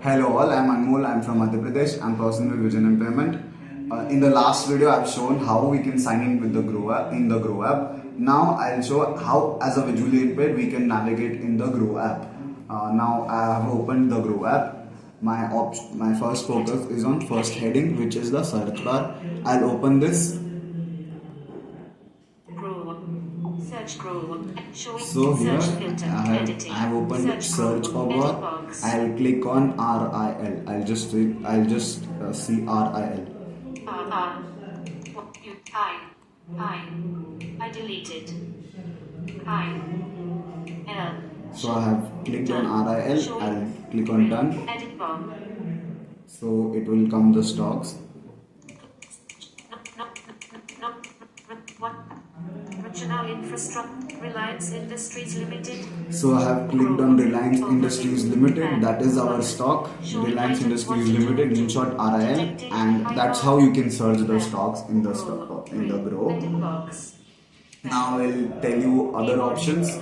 Hello all, I'm Anmol, I'm from Madhya Pradesh, I'm person with vision impairment. In the last video I've shown how we can sign in with the Grow app, in the Grow app. Now I'll show how as a visually impaired we can navigate in the Grow app. Now I have opened the Grow app. My first focus is on first heading, which is the search bar. I'll open this. So here I have opened search bar. I'll click on RIL. I'll just see RIL. I deleted. L. So I have clicked on RIL. I'll click on done. Edit bar. So it will come the stocks. Regional Infrastructure Reliance Industries Limited. So I have clicked on Reliance Industries Limited. That is our stock. Reliance Industries Limited, in short RIL, and that's how you can search the stocks in the Grow. Now I'll tell you other options.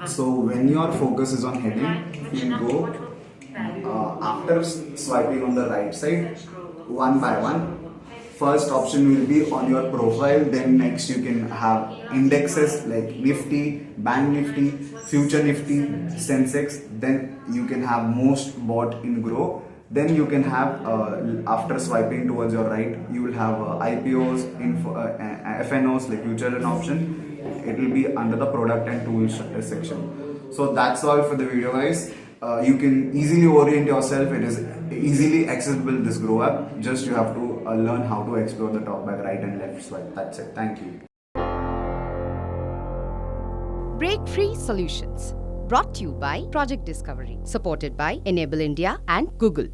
So when your focus is on heading, you go after swiping on the right side, one by one. First option will be on your profile, then next you can have indexes like Nifty, Bank Nifty, Future Nifty, Sensex, then you can have most bought in Grow. Then you can have, after swiping towards your right, you will have IPOs, FNOs like future and option. It will be under the product and tools section. So that's all for the video guys. You can easily orient yourself. It is easily accessible, this Grow app. Just you have to learn how to explore the TalkBack right and left swipe. That's it. Thank you. BreakFreeSolutions, brought to you by Project Discovery, supported by Enable India and Google.